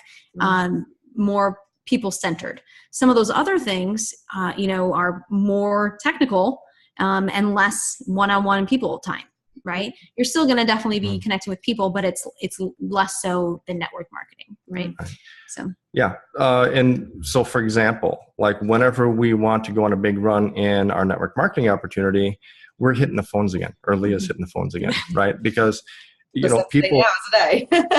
more people centered. Some of those other things, are more technical and less one-on-one people time. Right? You're still going to definitely be connecting with people, but it's less so than network marketing, right? So yeah, and so for example, like whenever we want to go on a big run in our network marketing opportunity, we're hitting the phones again, or Leah's hitting the phones again, right? Because people.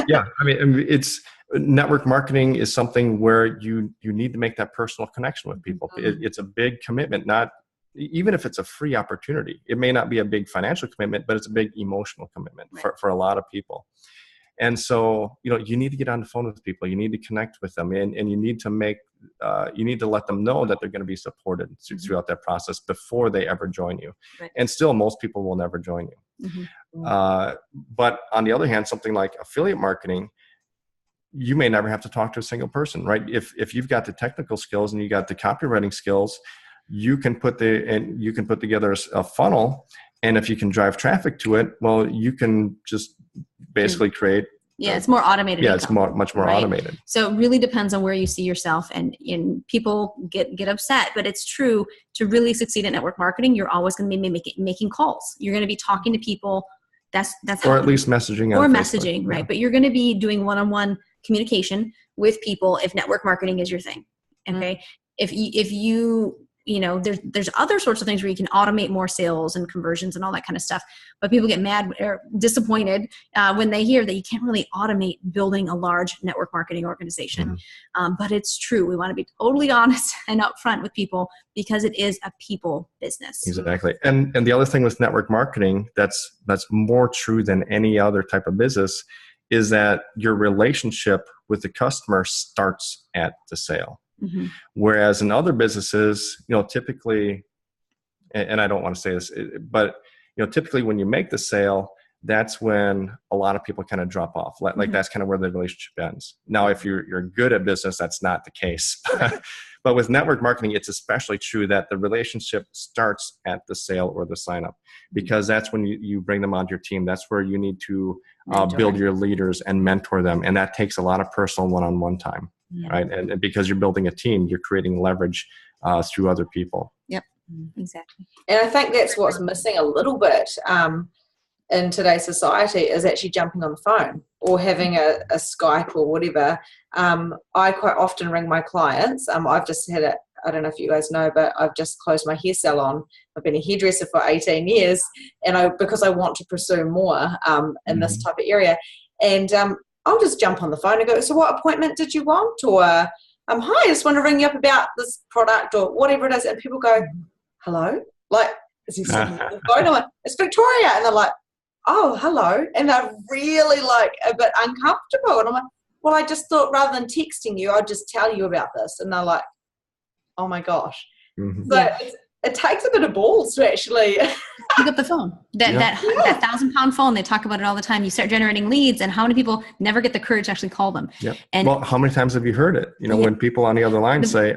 Yeah, I mean, it's network marketing is something where you need to make that personal connection with people. It's a big commitment, not. Even if it's a free opportunity, it may not be a big financial commitment, but it's a big emotional commitment for a lot of people. And so, you need to get on the phone with people. You need to connect with them, and you need to let them know that they're going to be supported throughout that process before they ever join you. Right. And still, most people will never join you. But on the other hand, something like affiliate marketing, you may never have to talk to a single person, right? If you've got the technical skills and you got the copywriting skills, you can put together a funnel, and if you can drive traffic to it, well, you can just basically create. Yeah, it's more automated. Yeah, it's much more automated. So it really depends on where you see yourself, and people get upset, but it's true. To really succeed at network marketing, you're always going to be making calls. You're going to be talking to people. That's or at least messaging. Or on messaging, Facebook. right? But you're going to be doing one-on-one communication with people if network marketing is your thing. Okay, if you there's other sorts of things where you can automate more sales and conversions and all that kind of stuff. But people get mad or disappointed when they hear that you can't really automate building a large network marketing organization. But it's true. We want to be totally honest and upfront with people, because it is a people business. Exactly. And the other thing with network marketing that's more true than any other type of business is that your relationship with the customer starts at the sale. Whereas in other businesses, typically, and I don't want to say this, but typically when you make the sale, that's when a lot of people kind of drop off. Like that's kind of where the relationship ends. Now, if you're good at business, that's not the case. But with network marketing, it's especially true that the relationship starts at the sale or the sign up, because that's when you bring them onto your team. That's where you need to build your leaders and mentor them. And that takes a lot of personal one-on-one time. Yeah. Right. And because you're building a team, you're creating leverage through other people. Yep, exactly. And I think that's what's missing a little bit in today's society, is actually jumping on the phone or having a Skype or whatever. I quite often ring my clients. I've just had I don't know if you guys know, but I've just closed my hair salon. I've been a hairdresser for 18 years, and because I want to pursue more in this type of area. And I'll just jump on the phone and go, so what appointment did you want? Or, hi, I just want to ring you up about this product or whatever it is. And people go, hello? Like, is he on the phone? I'm like, it's Victoria. And they're like, oh, hello. And they're really like a bit uncomfortable. And I'm like, well, I just thought rather than texting you, I'd just tell you about this. And they're like, oh my gosh. So it takes a bit of balls to actually pick up the phone. That 1,000-pound phone, they talk about it all the time. You start generating leads, and how many people never get the courage to actually call them? Yeah. And well, how many times have you heard it? When people on the other line say,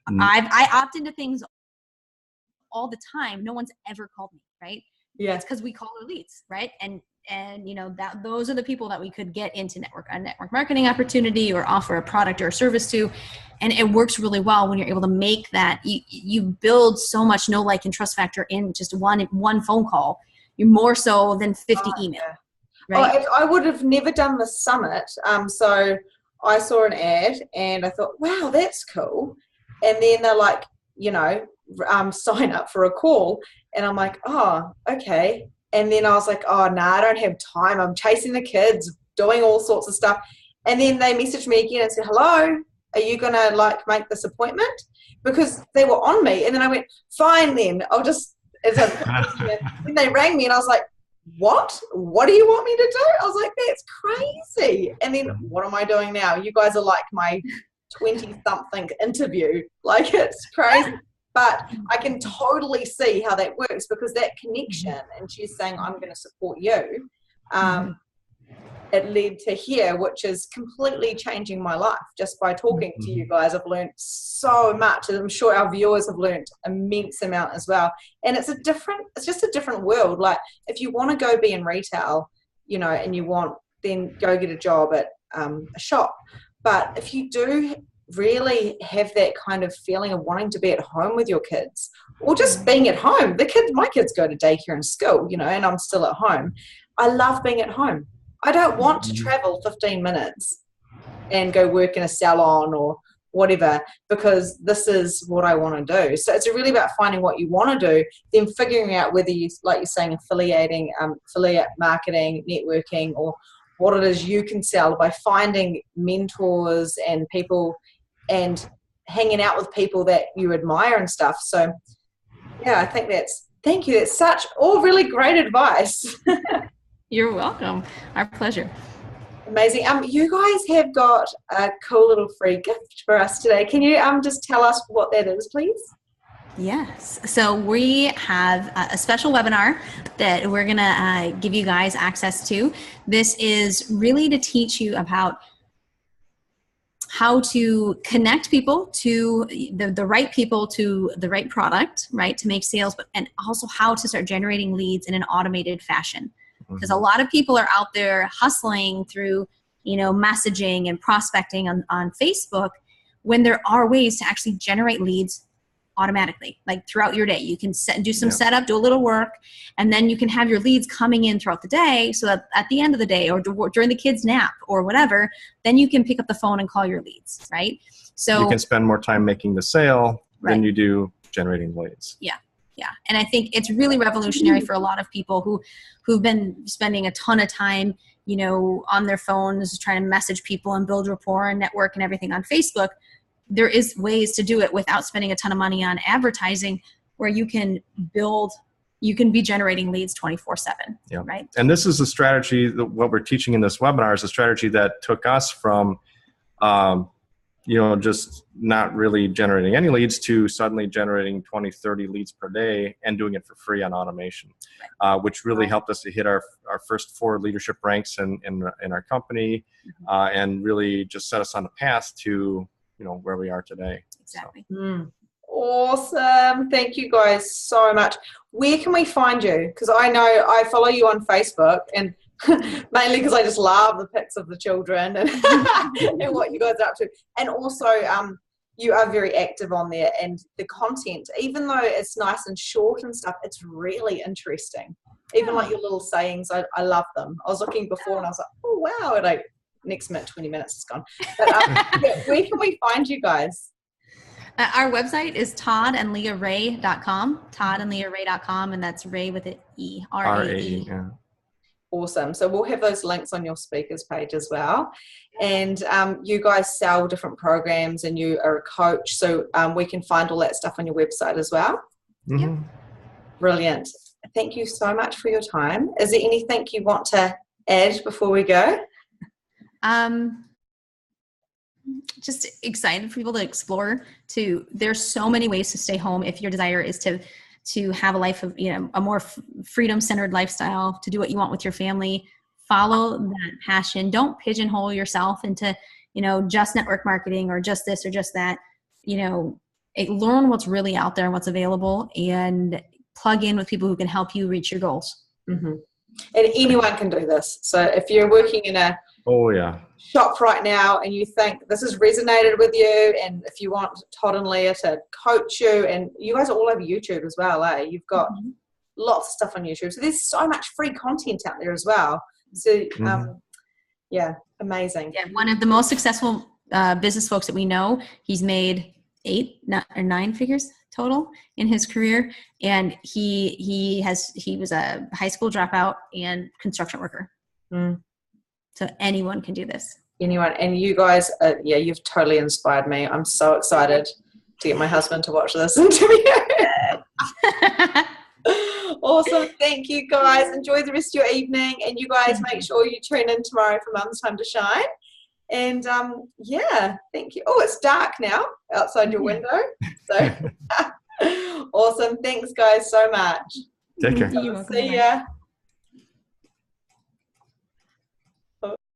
I opt into things all the time. No one's ever called me, right? Yeah. It's because we call our leads, right? And that those are the people that we could get into a network marketing opportunity or offer a product or a service to. And it works really well when you're able to make that. You build so much know, like, and trust factor in just one phone call. You're more so than 50 email. Right? I would have never done the summit. So I saw an ad and I thought, wow, that's cool. And then they're like, sign up for a call. And I'm like, oh, okay. And then I was like, oh, no, I don't have time. I'm chasing the kids, doing all sorts of stuff. And then they messaged me again and said, hello, are you going to make this appointment? Because they were on me. And then I went, fine then. I'll just, then they rang me and I was like, what do you want me to do? I was like, that's crazy. And then what am I doing now? You guys are like my 20-something interview. Like, it's crazy. But I can totally see how that works, because that connection, and she's saying, I'm going to support you. It led to here, which is completely changing my life. Just by talking to you guys, I've learned so much, and I'm sure our viewers have learned immense amount as well. And it's just a different world. Like, if you want to go be in retail, you know, and you want, then go get a job at a shop. But if you do really have that kind of feeling of wanting to be at home with your kids, or just being at home, my kids go to daycare and school, you know, and I'm still at home. I love being at home. I don't want to travel 15 minutes and go work in a salon or whatever, because this is what I want to do. So it's really about finding what you want to do, then figuring out whether you, like you're saying, affiliate marketing, networking, or what it is you can sell by finding mentors and people and hanging out with people that you admire and stuff. So yeah, I think thank you. That's such all really great advice. You're welcome. Our pleasure. Amazing. You guys have got a cool little free gift for us today. Can you just tell us what that is, please? Yes. So we have a special webinar that we're going to give you guys access to. This is really to teach you about how to connect people to the right people to the right product, right, to make sales, and also how to start generating leads in an automated fashion. Because a lot of people are out there hustling through, you know, messaging and prospecting on Facebook, when there are ways to actually generate leads automatically, like throughout your day. You can do some setup, do a little work, and then you can have your leads coming in throughout the day, so that at the end of the day or during the kids' nap or whatever, then you can pick up the phone and call your leads, right? So you can spend more time making the sale than you do generating leads. Yeah. Yeah. And I think it's really revolutionary for a lot of people who've been spending a ton of time, you know, on their phones, trying to message people and build rapport and network and everything on Facebook. There is ways to do it without spending a ton of money on advertising, where you can be generating leads 24/7. Yeah. Right. And this is a strategy that what we're teaching in this webinar is a strategy that took us from, you know, just not really generating any leads to suddenly generating 20, 30 leads per day and doing it for free on automation, which really helped us to hit our first 4 leadership ranks in our company, and really just set us on the path to, you know, where we are today. Exactly. So. Awesome. Thank you guys so much. Where can we find you? Because I know I follow you on Facebook, and mainly because I just love the pics of the children and, and what you guys are up to. And also, you are very active on there, and the content, even though it's nice and short and stuff, it's really interesting. Even like your little sayings, I love them. I was looking before and I was like, oh, wow. And next minute, 20 minutes is gone. But where can we find you guys? Our website is toddandleahray.com, toddandleahray.com, and that's Ray with an E, R-A-E. Yeah. Awesome. So we'll have those links on your speakers page as well. And you guys sell different programs, and you are a coach, so we can find all that stuff on your website as well. Mm-hmm. Yep. Brilliant. Thank you so much for your time. Is there anything you want to add before we go? Just excited for people to explore. There's so many ways to stay home if your desire is to have a life of, you know, a more freedom-centered lifestyle, to do what you want with your family. Follow that passion. Don't pigeonhole yourself into, you know, just network marketing or just this or just that. You know, learn what's really out there and what's available, and plug in with people who can help you reach your goals. Mm-hmm. And anyone can do this. So if you're working in a shop right now and you think this has resonated with you, and if you want Todd and Leah to coach you, and you guys are all over YouTube as well, you've got lots of stuff on YouTube. So there's so much free content out there as well. So yeah, amazing. Yeah, one of the most successful business folks that we know, he's made 8 or 9 figures total in his career, and he was a high school dropout and construction worker. So anyone can do this. Anyone. And you guys, you've totally inspired me. I'm so excited to get my husband to watch this interview. Awesome. Thank thank you guys. Enjoy the rest of your evening, and you guys make sure you tune in tomorrow for Mum's Time to Shine. And yeah, thank you. Oh, it's dark now outside your window. So awesome. Thanks, guys, so much. Take care. You're welcome. See ya.